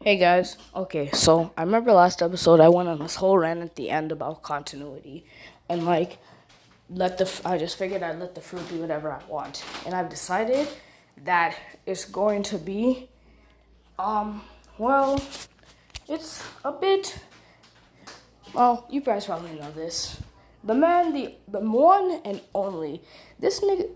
Hey guys, okay, so I remember last episode I went on this whole rant at the end about continuity, and I just figured I'd let the fruit do whatever I want, and I've decided that it's going to be, well, it's a bit, well, you guys probably know this. The one and only, this nigga,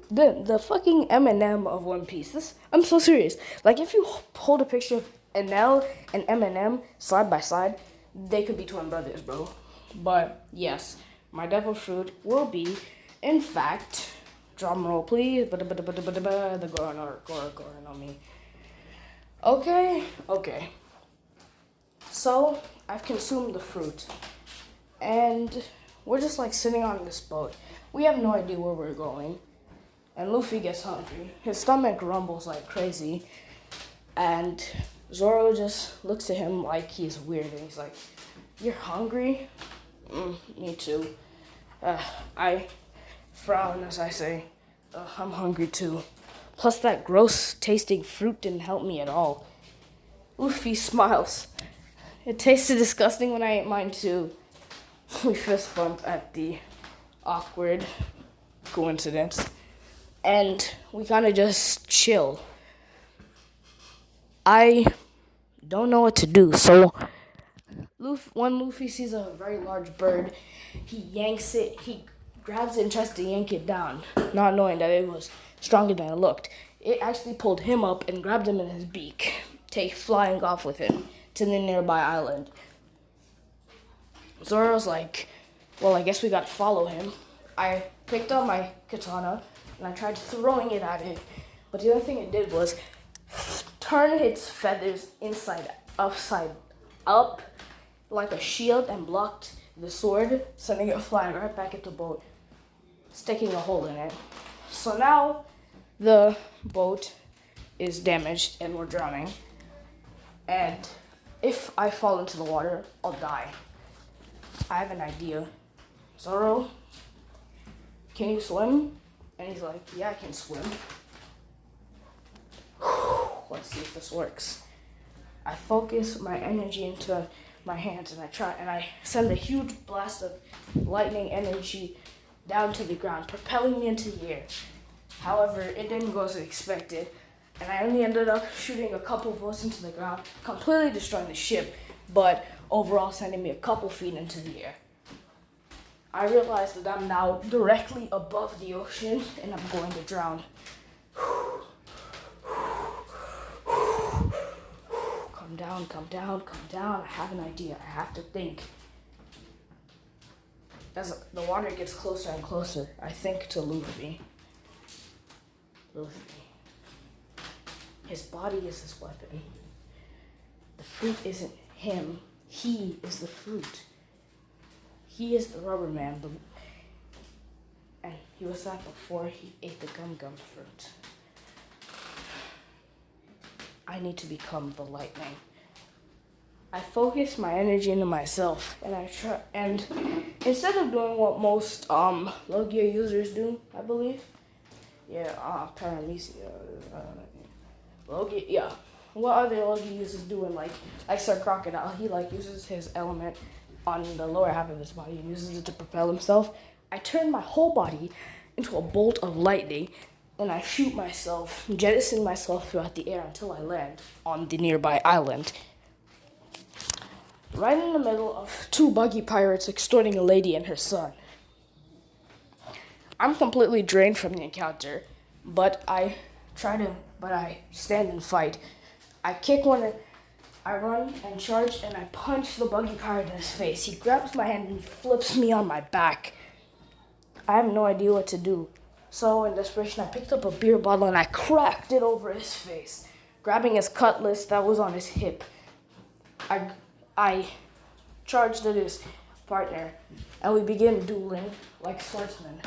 the fucking Eminem of One Piece. I'm so serious. Like, if you hold a picture of NL and Eminem side by side, they could be twin brothers, bro. But yes, my devil fruit will be, in fact, drum roll please, the Goron on me. Okay. So I've consumed the fruit, and we're just like sitting on this boat. We have no idea where we're going. And Luffy gets hungry. His stomach rumbles like crazy. And Zoro just looks at him like he's weird. And he's like, "You're hungry?" Me too. I frown as I say, "I'm hungry too. Plus that gross tasting fruit didn't help me at all." Luffy smiles. "It tasted disgusting when I ate mine too." We fist bump at the awkward coincidence, and we kind of just chill. I don't know what to do, so when Luffy sees a very large bird, he grabs it and tries to yank it down, not knowing that it was stronger than it looked. It actually pulled him up and grabbed him in his beak, flying off with him to the nearby island. Zoro's like, "Well, I guess we gotta follow him." I picked up my katana and I tried throwing it at it, but the only thing it did was turn its feathers upside up like a shield and blocked the sword, sending it flying right back at the boat, sticking a hole in it. So now the boat is damaged and we're drowning. And if I fall into the water, I'll die. I have an idea. "Zoro, can you swim?" And he's like, "Yeah, I can swim." Let's see if this works. I focus my energy into my hands and I send a huge blast of lightning energy down to the ground, propelling me into the air. However, it didn't go as expected, and I only ended up shooting a couple volts into the ground, completely destroying the ship, but overall sending me a couple feet into the air. I realize that I'm now directly above the ocean and I'm going to drown. Calm down. I have an idea. I have to think. As the water gets closer and closer, I think to Luffy. His body is his weapon. The fruit isn't him. He is the fruit. He is the rubber man. And he was that before he ate the gum fruit. I need to become the lightning. I focus my energy into myself, and instead of doing what most low gear users do, I believe, paramecia, low gear, yeah. What other low gear users do in like Sir Crocodile? He uses his element on the lower half of his body and uses it to propel himself. I turn my whole body into a bolt of lightning, and I shoot myself, jettison myself throughout the air until I land on the nearby island. Right in the middle of two buggy pirates extorting a lady and her son. I'm completely drained from the encounter, but I stand and fight. I kick one, I run and charge, and I punch the buggy pirate in his face. He grabs my hand and flips me on my back. I have no idea what to do. So in desperation, I picked up a beer bottle and I cracked it over his face, grabbing his cutlass that was on his hip. I charged at his partner, and we began dueling like swordsmen.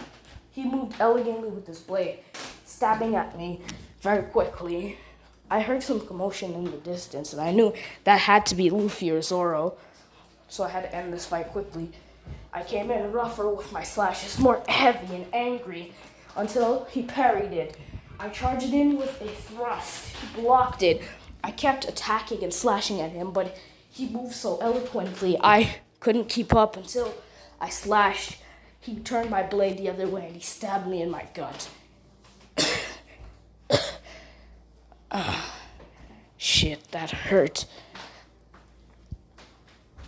He moved elegantly with his blade, stabbing at me very quickly. I heard some commotion in the distance, and I knew that had to be Luffy or Zoro, so I had to end this fight quickly. I came in rougher with my slashes, more heavy and angry, until he parried it. I charged in with a thrust. He blocked it. I kept attacking and slashing at him, but he moved so eloquently I couldn't keep up until I slashed. He turned my blade the other way and he stabbed me in my gut. Shit, that hurt.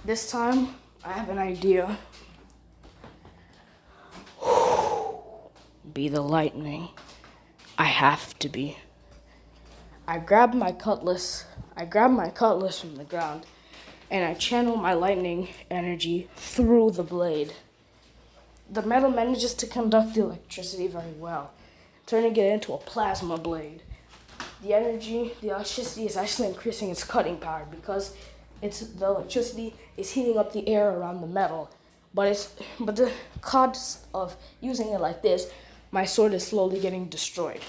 This time, I have an idea. Be the lightning. I have to be. I grabbed my cutlass from the ground, and I channel my lightning energy through the blade. The metal manages to conduct the electricity very well, turning it into a plasma blade. The electricity is actually increasing its cutting power because the electricity is heating up the air around the metal. But the cost of using it like this, my sword is slowly getting destroyed.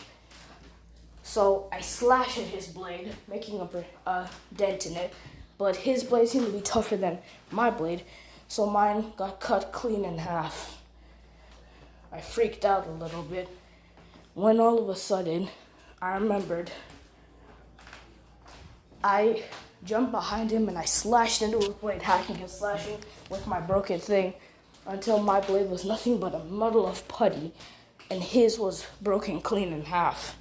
So I slash at his blade, making a dent in it, but his blade seemed to be tougher than my blade, so mine got cut clean in half. I freaked out a little bit when all of a sudden I remembered. I jumped behind him and I slashed into his blade, hacking and slashing with my broken thing until my blade was nothing but a muddle of putty and his was broken clean in half.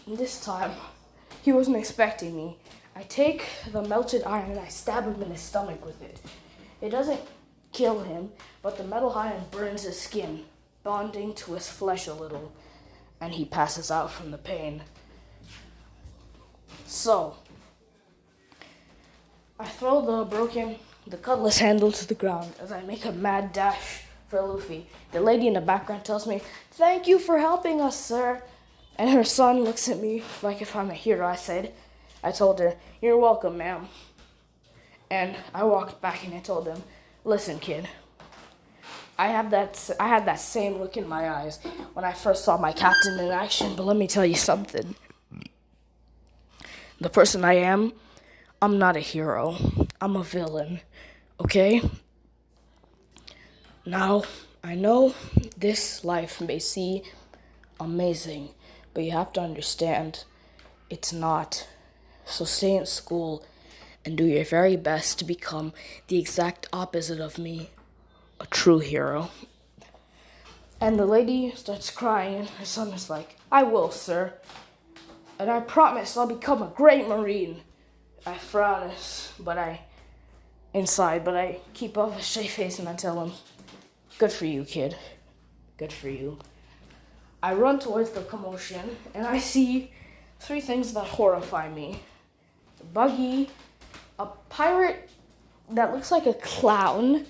This time, he wasn't expecting me. I take the melted iron and I stab him in his stomach with it. It doesn't kill him, but the metal iron burns his skin, bonding to his flesh a little, and he passes out from the pain. So, I throw the cutlass handle to the ground as I make a mad dash for Luffy. The lady in the background tells me, "Thank you for helping us, sir." And her son looks at me like if I'm a hero. I told her, "You're welcome, ma'am." And I walked back and I told him, "Listen, kid, I had that same look in my eyes when I first saw my captain in action, but let me tell you something. The person I am, I'm not a hero. I'm a villain, okay? Now, I know this life may seem amazing, but you have to understand it's not. So stay in school and do your very best to become the exact opposite of me, a true hero." And the lady starts crying and her son is like, "I will, sir. And I promise I'll become a great Marine." I frown, but I keep up a straight face and I tell him, "Good for you, kid. Good for you." I run towards the commotion and I see 3 things that horrify me. A buggy, a pirate that looks like a clown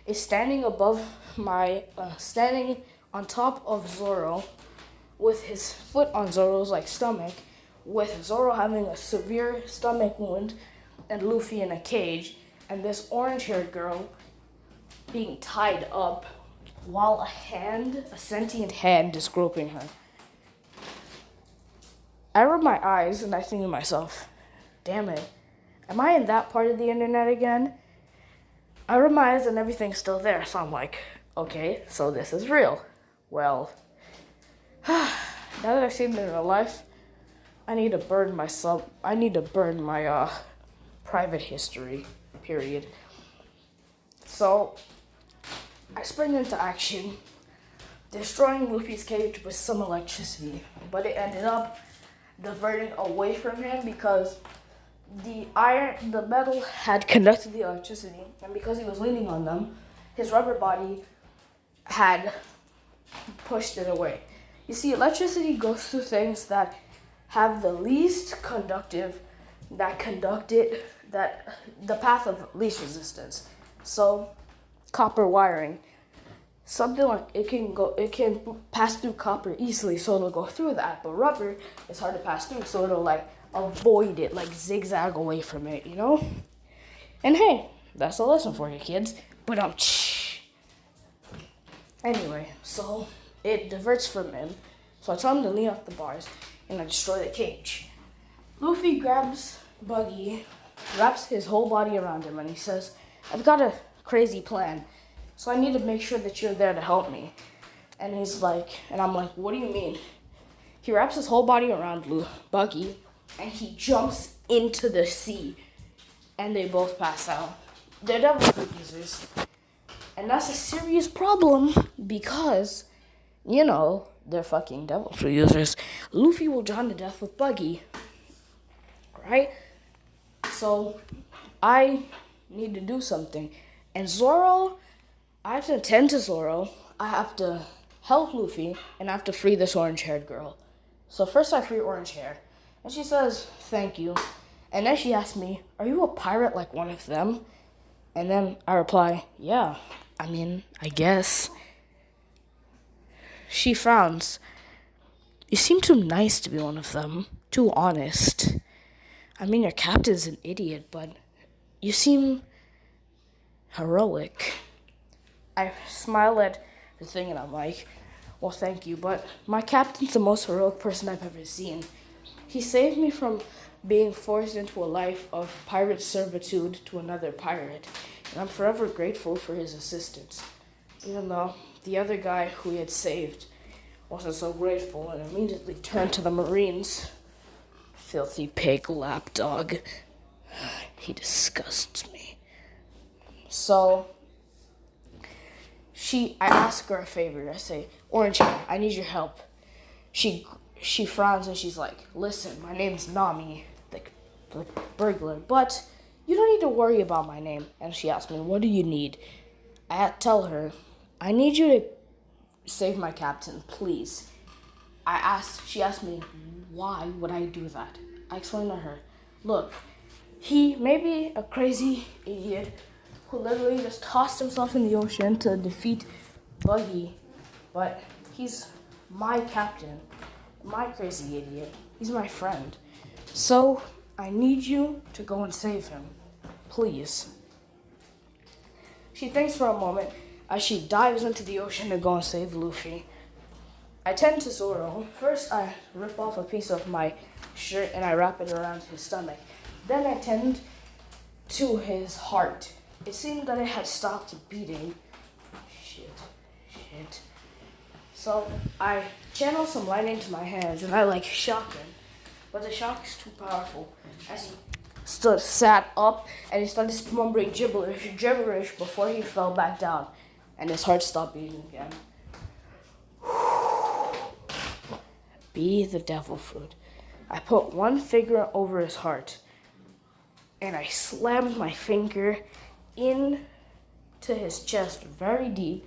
is standing on top of Zoro with his foot on Zoro's stomach, with Zoro having a severe stomach wound and Luffy in a cage, and this orange-haired girl being tied up while a sentient hand is groping her. I rub my eyes and I think to myself, damn it, am I in that part of the internet again? I rub my eyes and everything's still there, so I'm like, okay, so this is real. Well, now that I've seen it in real life, I need to burn my private history, period. So, I spring into action, destroying Luffy's cage with some electricity, but it ended up diverting away from him because the metal had conducted the electricity, and because he was leaning on them, his rubber body had pushed it away. You see, electricity goes through things that have the least conductive, the path of least resistance. So, copper wiring, something like it can pass through copper easily, so it'll go through that. But rubber is hard to pass through, so it'll avoid it, zigzag away from it, you know? And hey, that's a lesson for you kids. But anyway, so it diverts from him. So I tell him to lean off the bars, and I destroy the cage. Luffy grabs Buggy, wraps his whole body around him, and he says, "I've got a crazy plan, so I need to make sure that you're there to help me." And I'm like, "What do you mean?" He wraps his whole body around Buggy, and he jumps into the sea, and they both pass out. They're devil fruit users, and that's a serious problem because, they're fucking devil fruit users. Luffy will drown to death with Buggy, right? So, I need to do something. And Zoro, I have to attend to Zoro. I have to help Luffy, and I have to free this orange-haired girl. So first I free orange hair, and she says, thank you. And then she asks me, are you a pirate like one of them? And then I reply, yeah, I guess. She frowns. You seem too nice to be one of them, too honest. Your captain's an idiot, but you seem heroic. I smile at the thing and I'm like, well, thank you, but my captain's the most heroic person I've ever seen. He saved me from being forced into a life of pirate servitude to another pirate, and I'm forever grateful for his assistance. Even though the other guy who he had saved wasn't so grateful and immediately turned to the Marines. Filthy pig lapdog. He disgusts me. So, I ask her a favor. I say, Orange Hair, I need your help. She frowns and she's like, listen, my name's Nami, the burglar, but you don't need to worry about my name. And she asks me, what do you need? I tell her, I need you to save my captain, please. She asked me, why would I do that? I explained to her, look, he may be a crazy idiot who literally just tossed himself in the ocean to defeat Buggy, but he's my captain, my crazy idiot. He's my friend. So, I need you to go and save him. Please. She thinks for a moment as she dives into the ocean to go and save Luffy. I tend to Zoro. First, I rip off a piece of my shirt and I wrap it around his stomach. Then I tend to his heart. It seemed that it had stopped beating. Shit. So I channel some light into my hands and I shock him. But the shock is too powerful. As he sat up and he started mumbling gibberish before he fell back down. And his heart stopped beating again. Be the devil fruit. I put one finger over his heart. And I slammed my finger into his chest very deep,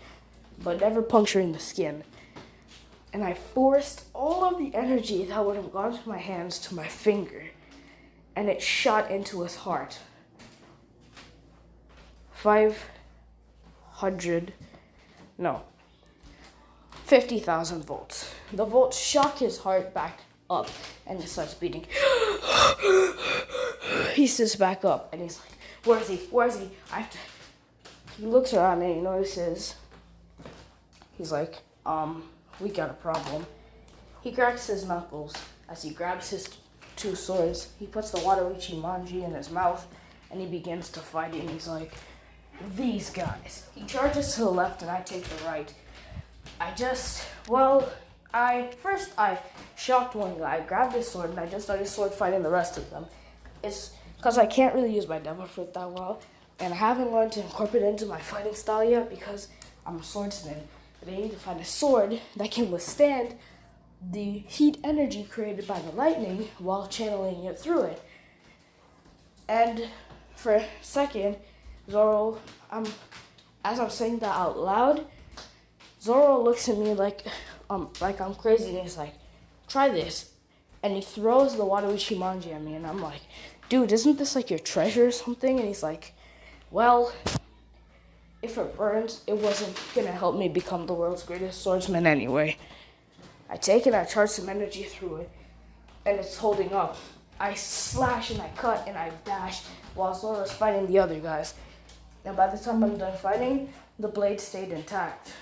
but never puncturing the skin. And I forced all of the energy that would have gone to my hands to my finger, and it shot into his heart. 50,000 volts. The volts shock his heart back up, and it starts beating. He sits back up, and he's like, where is he? He looks around and he notices. He's like, we got a problem. He cracks his knuckles as he grabs his two swords. He puts the Watawichi Manji in his mouth, and he begins to fight it, and he's like, these guys. He charges to the left, and I take the right. I shocked one guy, grabbed his sword, and I just started sword fighting the rest of them. It's because I can't really use my devil fruit that well, and I haven't learned to incorporate it into my fighting style yet because I'm a swordsman. But I need to find a sword that can withstand the heat energy created by the lightning while channeling it through it. And for a second, Zoro, as I'm saying that out loud, Zoro looks at me like I'm crazy, and he's like, try this. And he throws the Watawichi Manji at me, and I'm like, dude, isn't this like your treasure or something? And he's like, well, if it burns, it wasn't gonna help me become the world's greatest swordsman anyway. I take it, I charge some energy through it, and it's holding up. I slash and I cut and I dash while Zoro's fighting the other guys. And by the time I'm done fighting, the blade stayed intact.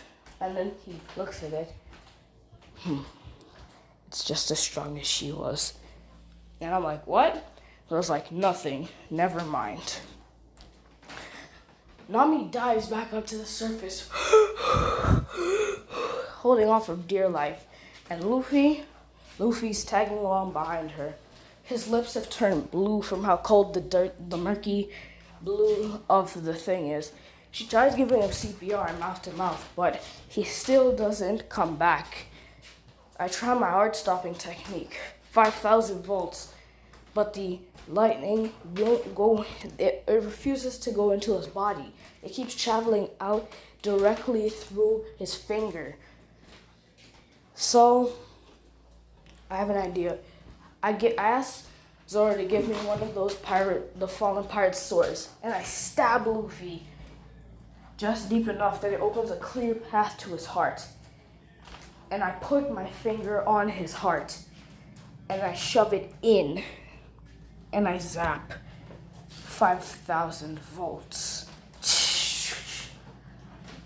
And then he looks at it. It's just as strong as she was. And I'm like, what? Zoro's like, nothing. Never mind. Nami dives back up to the surface, holding on for dear life. And Luffy's tagging along behind her. His lips have turned blue from how cold the murky blue of the thing is. She tries giving him CPR mouth to mouth, but he still doesn't come back. I try my heart-stopping technique, 5,000 volts, but the lightning won't go, it refuses to go into his body. It keeps traveling out directly through his finger. So, I have an idea. I asked Zora to give me one of those the fallen pirate's swords, and I stab Luffy just deep enough that it opens a clear path to his heart. And I put my finger on his heart, and I shove it in, and I zap 5,000 volts.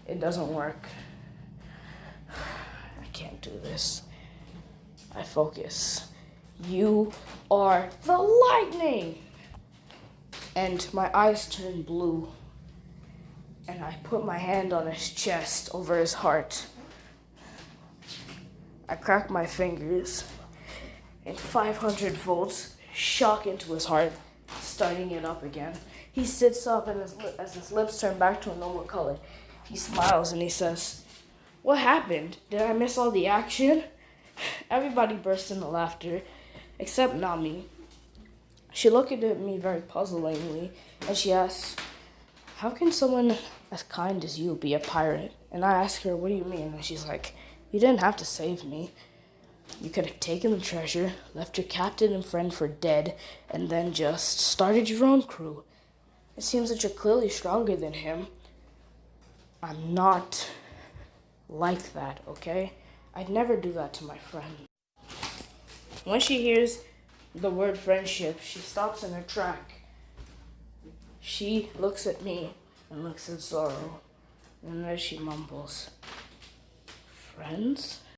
It doesn't work. I can't do this. I focus. You are the lightning! And my eyes turn blue, and I put my hand on his chest over his heart. I crack my fingers, and 500 volts shock into his heart, starting it up again. He sits up, and as his lips turn back to a normal color, he smiles and he says, "What happened? Did I miss all the action?" Everybody bursts into laughter, except Nami. She looked at me very puzzlingly, and she asks, "How can someone as kind as you be a pirate?" And I ask her, "What do you mean?" And she's like, "You didn't have to save me. You could have taken the treasure, left your captain and friend for dead, and then just started your own crew. It seems that you're clearly stronger than him. I'm not like that, okay? I'd never do that to my friend." When she hears the word friendship, she stops in her track. She looks at me and looks at Zoro, and then she mumbles, "Friends?"